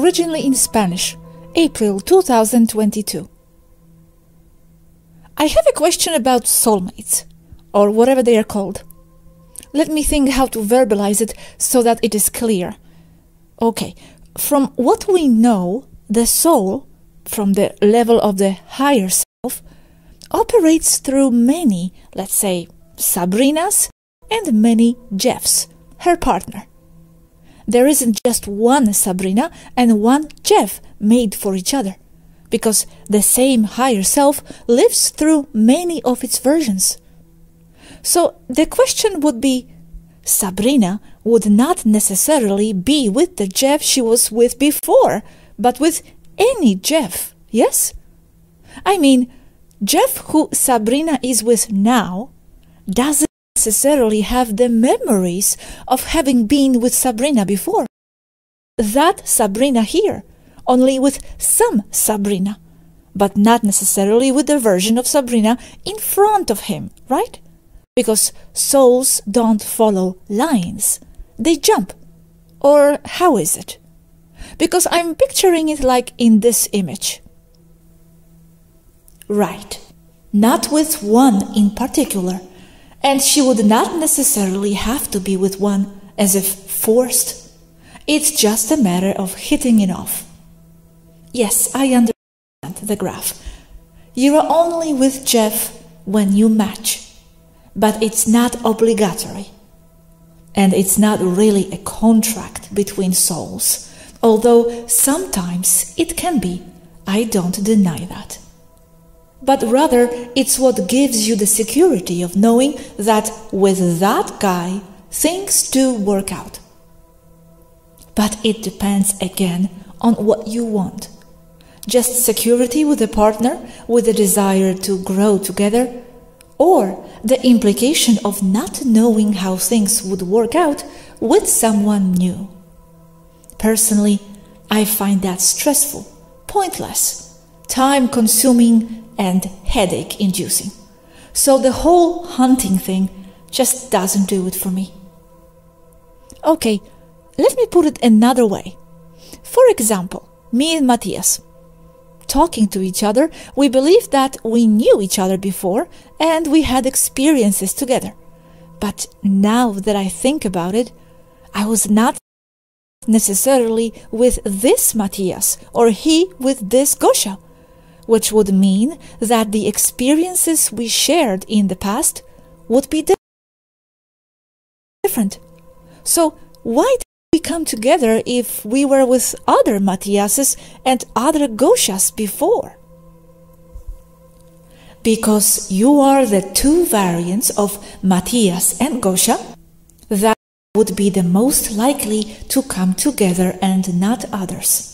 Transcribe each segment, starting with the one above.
originally in Spanish, April 2022. I have a question about soulmates, or whatever they are called. Let me think how to verbalize it so that it is clear. Okay, from what we know, the soul, from the level of the higher self, operates through many, let's say, Sabrinas and many Jeffs, her partner. There isn't just one Sabrina and one Jeff made for each other, because the same higher self lives through many of its versions. So the question would be, Sabrina would not necessarily be with the Jeff she was with before, but with any Jeff, yes? I mean, Jeff who Sabrina is with now doesn't necessarily have the memories of having been with Sabrina before. That Sabrina here, only with some Sabrina, but not necessarily with the version of Sabrina in front of him, right? Because souls don't follow lines, they jump. Or how is it? Because I'm picturing it like in this image. Right, not with one in particular, and she would not necessarily have to be with one as if forced. It's just a matter of hitting it off. Yes, I understand the graph. You are only with Jeff when you match, but it's not obligatory. And it's not really a contract between souls, although sometimes it can be. I don't deny that. But rather, it's what gives you the security of knowing that with that guy, things do work out. But it depends again on what you want. Just security with a partner, with a desire to grow together, or the implication of not knowing how things would work out with someone new. Personally, I find that stressful, pointless, time-consuming, and headache-inducing. So the whole hunting thing just doesn't do it for me. Okay, let me put it another way. For example, me and Matthias. Talking to each other, we believed that we knew each other before and we had experiences together. But now that I think about it, I was not necessarily with this Matthias or he with this Gosha, which would mean that the experiences we shared in the past would be different. So why did we come together if we were with other Matthiases and other Goshas before? Because you are the two variants of Matthias and Gosha that would be the most likely to come together and not others.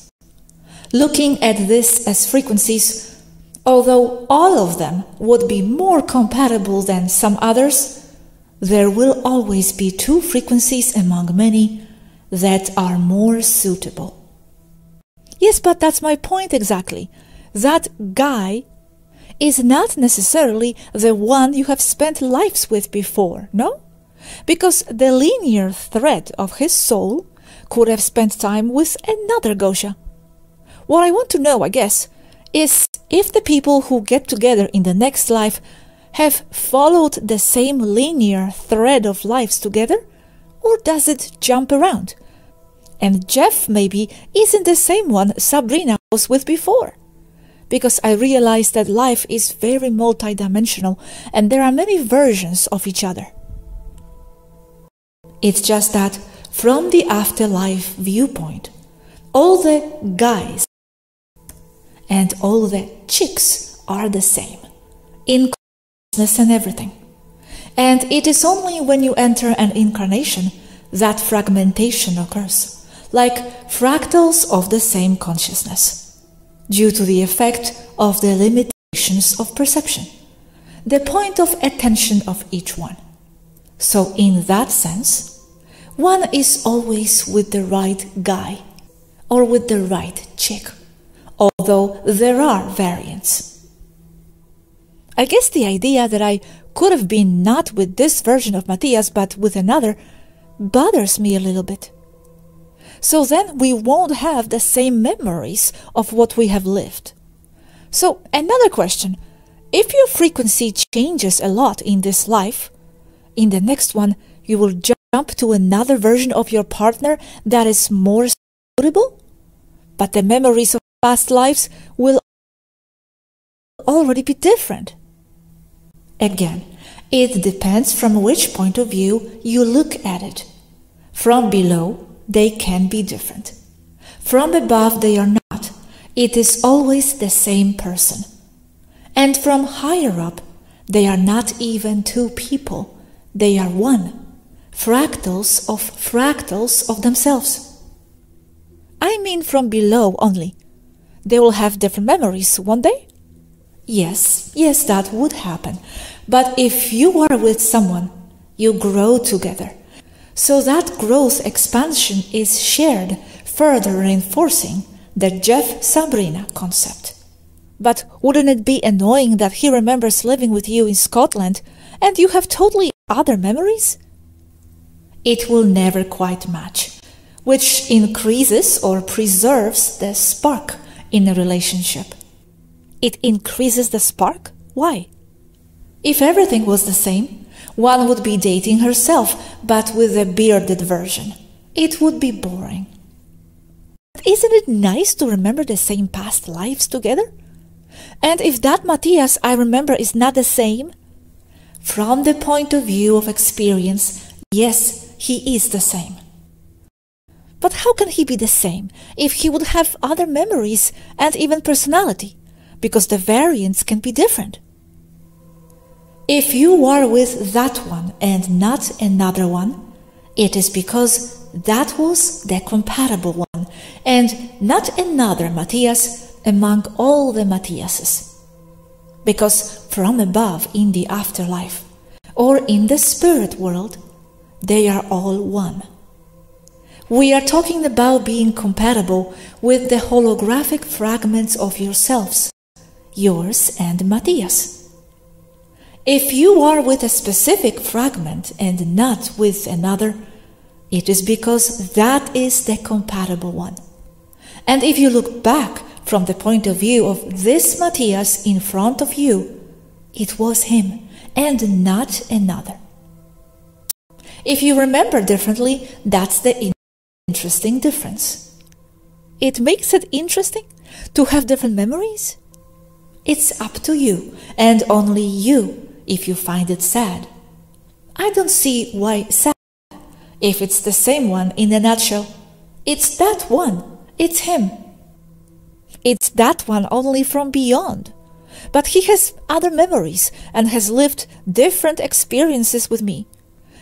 Looking at this as frequencies, although all of them would be more compatible than some others, there will always be two frequencies among many that are more suitable. Yes, but that's my point exactly. That guy is not necessarily the one you have spent lives with before, no? Because the linear thread of his soul could have spent time with another Gosha. What I want to know, I guess, is if the people who get together in the next life have followed the same linear thread of lives together, or does it jump around? And Jeff maybe isn't the same one Sabrina was with before. Because I realize that life is very multidimensional and there are many versions of each other. It's just that from the afterlife viewpoint, all the guys and all the chicks are the same, in consciousness and everything. And it is only when you enter an incarnation that fragmentation occurs, like fractals of the same consciousness, due to the effect of the limitations of perception, the point of attention of each one. So in that sense, one is always with the right guy or with the right chick, although there are variants. I guess the idea that I could have been not with this version of Matthias but with another bothers me a little bit. So then we won't have the same memories of what we have lived. So another question, if your frequency changes a lot in this life, in the next one you will jump to another version of your partner that is more suitable, but the memories of past lives will already be different. Again, it depends from which point of view you look at it. From below, they can be different. From above, they are not. It is always the same person. And from higher up, they are not even two people. They are one. Fractals of themselves. I mean from below only. They will have different memories, won't they? Yes, that would happen. But if you are with someone, you grow together. So that growth expansion is shared, further reinforcing the Jeff-Sabrina concept. But wouldn't it be annoying that he remembers living with you in Scotland and you have totally other memories? It will never quite match, which increases or preserves the spark in a relationship. It increases the spark? Why? If everything was the same, one would be dating herself, but with a bearded version. It would be boring. But isn't it nice to remember the same past lives together? And if that Matthias I remember is not the same, from the point of view of experience, yes, he is the same. But how can he be the same if he would have other memories and even personality? Because the variants can be different. If you are with that one and not another one, it is because that was the compatible one and not another Matthias among all the Matthiases. Because from above in the afterlife or in the spirit world, they are all one. We are talking about being compatible with the holographic fragments of yourselves, yours and Matthias. If you are with a specific fragment and not with another, it is because that is the compatible one. And if you look back from the point of view of this Matthias in front of you, it was him and not another. If you remember differently, that's the interesting difference. It makes it interesting to have different memories. It's up to you, and only you, if you find it sad. I don't see why sad. If it's the same one in a nutshell, it's that one, it's him. It's that one only from beyond. But he has other memories and has lived different experiences with me.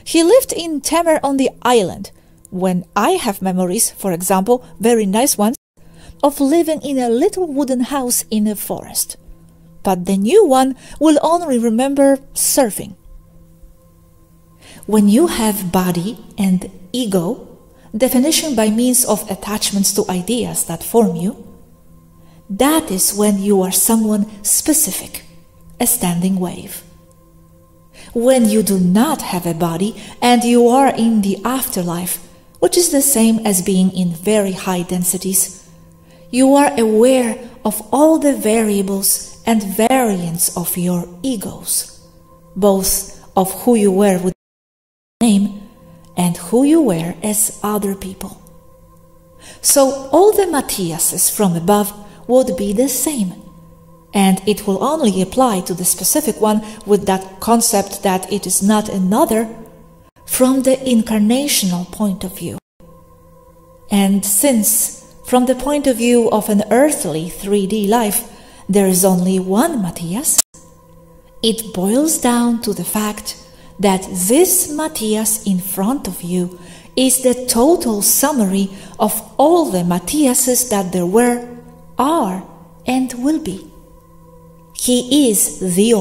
He lived in Tamer on the island, when I have memories, for example, very nice ones, of living in a little wooden house in a forest. But the new one will only remember surfing. When you have body and ego, definition by means of attachments to ideas that form you, that is when you are someone specific, a standing wave. When you do not have a body and you are in the afterlife, which is the same as being in very high densities, you are aware of all the variables and variants of your egos, both of who you were with name and who you were as other people. So all the Matthiases from above would be the same, and it will only apply to the specific one with that concept that it is not another from the incarnational point of view. And since from the point of view of an earthly 3D life there is only one Matthias, it boils down to the fact that this Matthias in front of you is the total summary of all the Matthiases that there were, are, and will be. He is the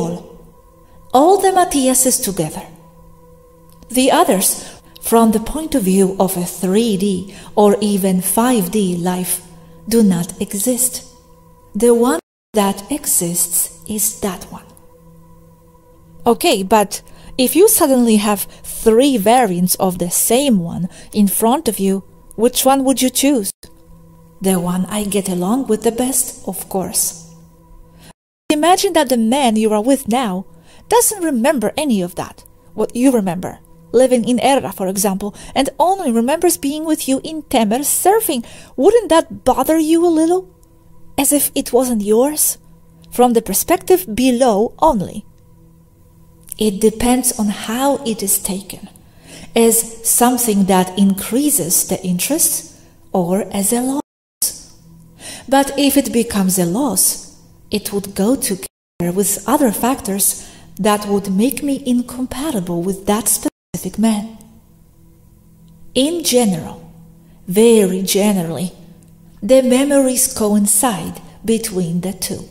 all the Matthiases together. The others, from the point of view of a 3D or even 5D life, do not exist. The one that exists is that one. Okay, but if you suddenly have 3 variants of the same one in front of you, which one would you choose? The one I get along with the best, of course. Imagine that the man you are with now doesn't remember any of that, what you remember, living in Erra, for example, and only remembers being with you in Temer surfing. Wouldn't that bother you a little? As if it wasn't yours? From the perspective below only. It depends on how it is taken, as something that increases the interest or as a loss. But if it becomes a loss, it would go together with other factors that would make me incompatible with that specific man. In general, very generally, the memories coincide between the two,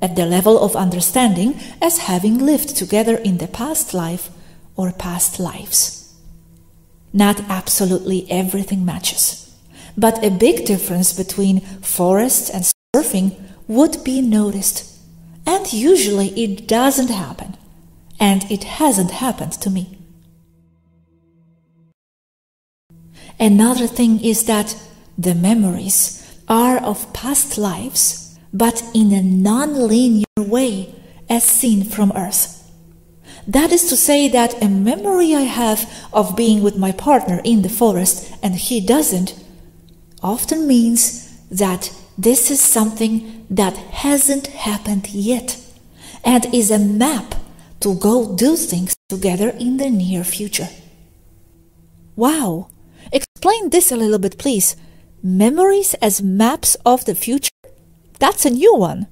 at the level of understanding as having lived together in the past life or past lives. Not absolutely everything matches, but a big difference between forest and surfing would be noticed, and usually it doesn't happen, and it hasn't happened to me. Another thing is that the memories are of past lives, but in a non-linear way as seen from Earth. That is to say that a memory I have of being with my partner in the forest and he doesn't, often means that this is something that hasn't happened yet and is a map to go do things together in the near future. Wow! Explain this a little bit, please. Memories as maps of the future? That's a new one.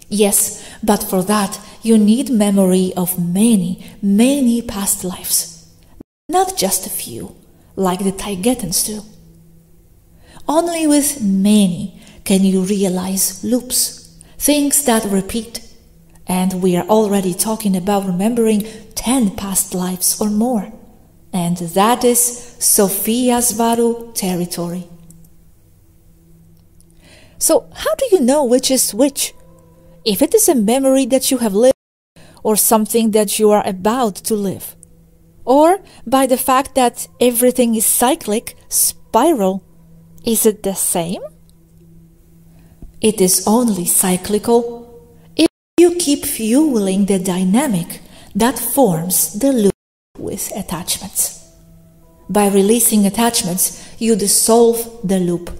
Yes, but for that you need memory of many past lives. Not just a few, like the Taygetans do. Only with many can you realize loops, things that repeat. And we are already talking about remembering 10 past lives or more. And that is Sophia Swaruu territory. So how do you know which is which? If it is a memory that you have lived, or something that you are about to live, or by the fact that everything is cyclic, spiral, is it the same? It is only cyclical if you keep fueling the dynamic that forms the loop with attachments. By releasing attachments, you dissolve the loop.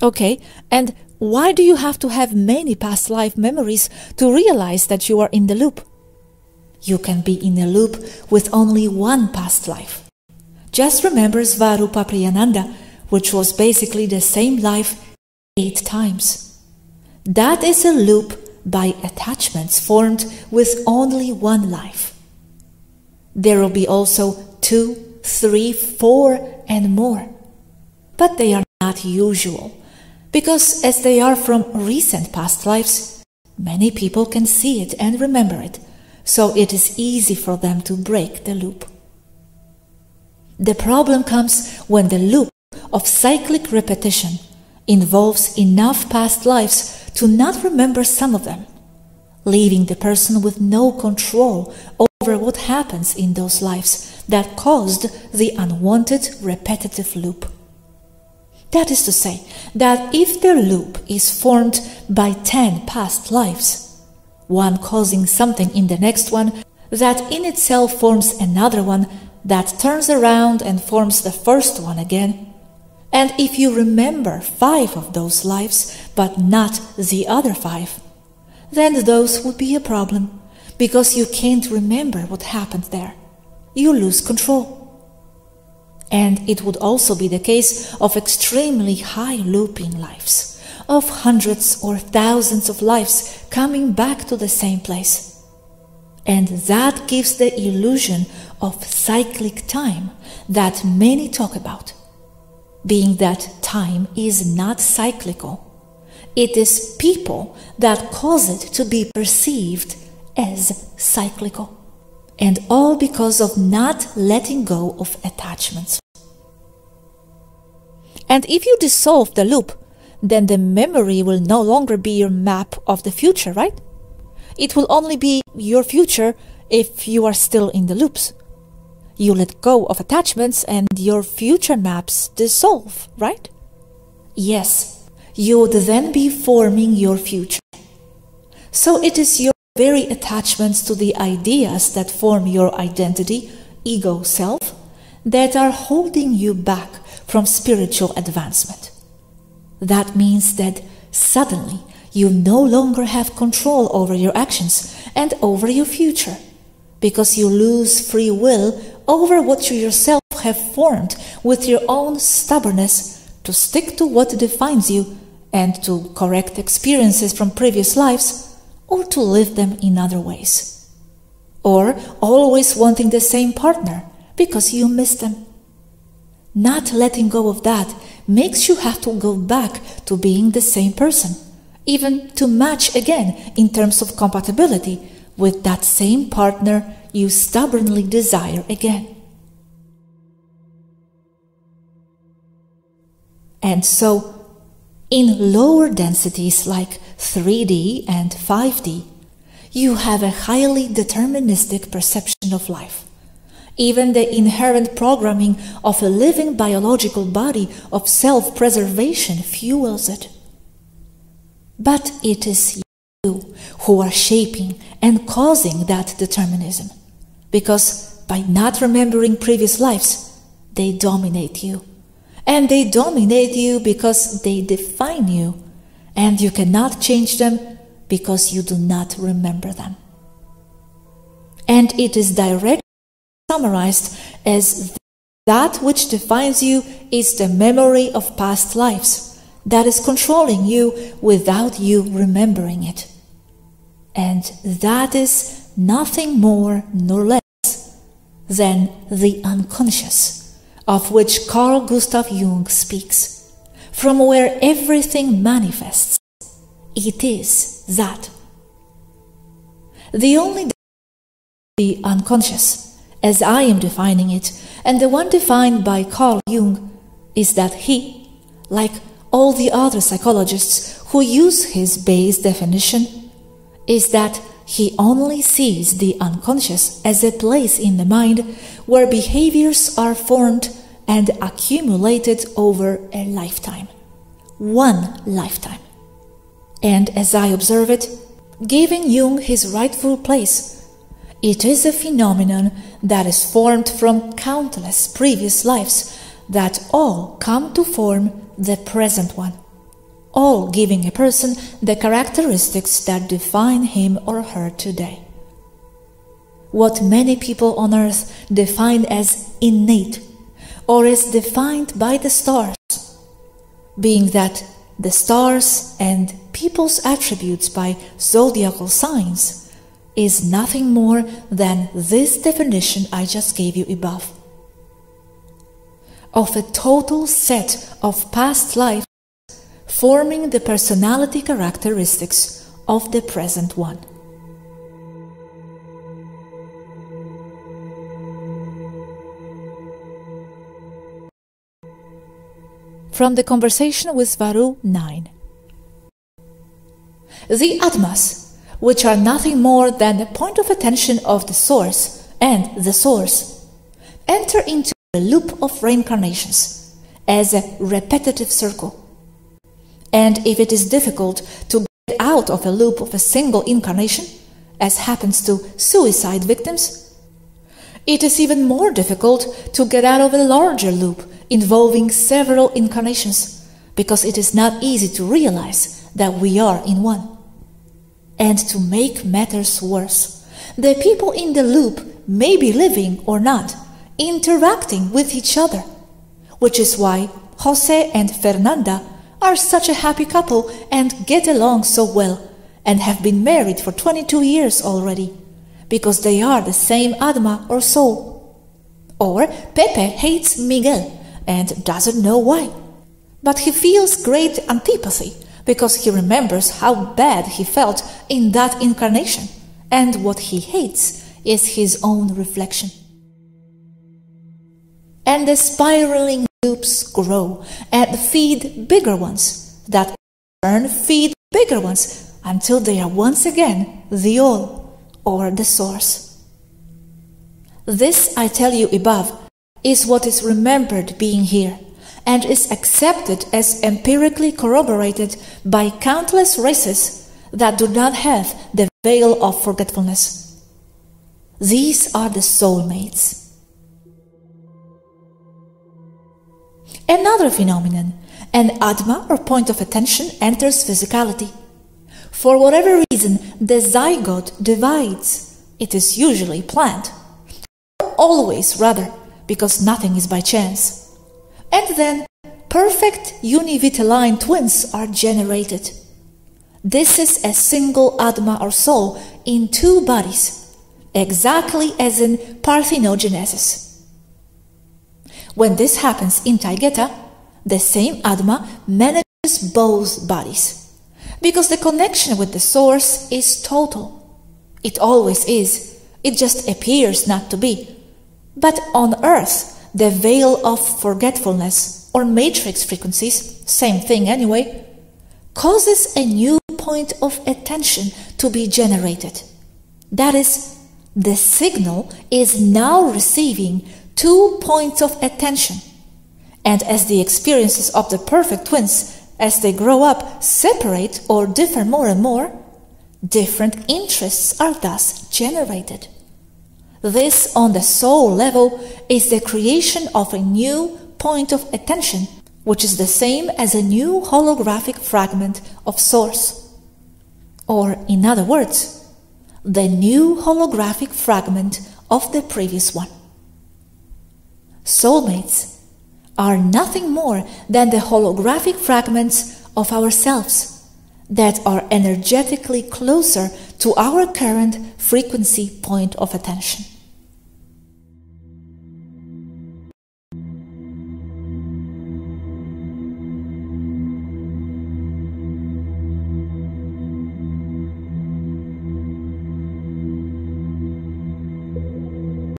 Okay, and why do you have to have many past life memories to realize that you are in the loop? You can be in a loop with only one past life. Just remember Swaruu Papriyananda, which was basically the same life 8 times. That is a loop by attachments formed with only one life. There will be also 2, 3, 4 and more. But they are not usual, because as they are from recent past lives, many people can see it and remember it, so it is easy for them to break the loop. The problem comes when the loop of cyclic repetition involves enough past lives to not remember some of them, leaving the person with no control over what happens in those lives that caused the unwanted repetitive loop. That is to say, that if the loop is formed by 10 past lives, one causing something in the next one, that in itself forms another one that turns around and forms the first one again, and if you remember 5 of those lives, but not the other 5, then those would be a problem, because you can't remember what happened there. You lose control. And it would also be the case of extremely high looping lives, of hundreds or thousands of lives coming back to the same place. And that gives the illusion of cyclic time that many talk about, being that time is not cyclical. It is people that cause it to be perceived as cyclical. And all because of not letting go of attachments. And if you dissolve the loop, then the memory will no longer be your map of the future, right? It will only be your future if you are still in the loops. you let go of attachments and your future maps dissolve, right? Yes, you would then be forming your future. So it is your very attachments to the ideas that form your identity, ego, self, that are holding you back from spiritual advancement. That means that suddenly you no longer have control over your actions and over your future, because you lose free will over what you yourself have formed with your own stubbornness to stick to what defines you and to correct experiences from previous lives, or to live them in other ways. Or always wanting the same partner because you miss them. Not letting go of that makes you have to go back to being the same person, even to match again in terms of compatibility with that same partner you stubbornly desire again. And so, in lower densities like 3D and 5D, you have a highly deterministic perception of life. Even the inherent programming of a living biological body of self-preservation fuels it. But it is you who are shaping and causing that determinism, because by not remembering previous lives, they dominate you. And they dominate you because they define you, and you cannot change them because you do not remember them. And it is directly summarized as that which defines you is the memory of past lives that is controlling you without you remembering it. And that is nothing more nor less than the unconscious, of which Carl Gustav Jung speaks, from where everything manifests. It is that. The only the unconscious, as I am defining it, and the one defined by Carl Jung, is that he, like all the other psychologists who use his base definition, is that he only sees the unconscious as a place in the mind where behaviors are formed and accumulated over a lifetime. One lifetime. And as I observe it, giving Jung his rightful place, it is a phenomenon that is formed from countless previous lives that all come to form the present one, all giving a person the characteristics that define him or her today. What many people on earth define as innate, or as defined by the stars, being that the stars and people's attributes by zodiacal signs is nothing more than this definition I just gave you above, of a total set of past lives forming the personality characteristics of the present one. From the Conversation with Swaruu 9. The Atmas, which are nothing more than the point of attention of the source and the source, enter into a loop of reincarnations as a repetitive circle. And if it is difficult to get out of a loop of a single incarnation, as happens to suicide victims, it is even more difficult to get out of a larger loop involving several incarnations, because it is not easy to realize that we are in one. And to make matters worse, the people in the loop may be living or not, interacting with each other, which is why Jose and Fernanda are such a happy couple and get along so well, and have been married for 22 years already, because they are the same Atma or soul. Or Pepe hates Miguel and doesn't know why, but he feels great antipathy because he remembers how bad he felt in that incarnation, and what he hates is his own reflection. And the spiraling loops grow and feed bigger ones, that in turn feed bigger ones, until they are once again the all, or the source. This, I tell you above, is what is remembered being here, and is accepted as empirically corroborated by countless races that do not have the veil of forgetfulness. These are the soulmates. Another phenomenon, an Atma or point of attention, enters physicality. For whatever reason, the zygote divides. It is usually planned. Always, rather, because nothing is by chance. And then, perfect univitelline twins are generated. This is a single Atma or soul in two bodies, exactly as in parthenogenesis. When this happens in Taygeta, the same Atma manages both bodies, because the connection with the source is total. It always is, it just appears not to be. But on earth, the veil of forgetfulness, or matrix frequencies, same thing anyway, causes a new point of attention to be generated. That is, the signal is now receiving 2 points of attention. And as the experiences of the perfect twins, as they grow up, separate or differ more and more, different interests are thus generated. This, on the soul level, is the creation of a new point of attention, which is the same as a new holographic fragment of source. Or, in other words, the new holographic fragment of the previous one. Soulmates are nothing more than the holographic fragments of ourselves that are energetically closer to our current frequency point of attention.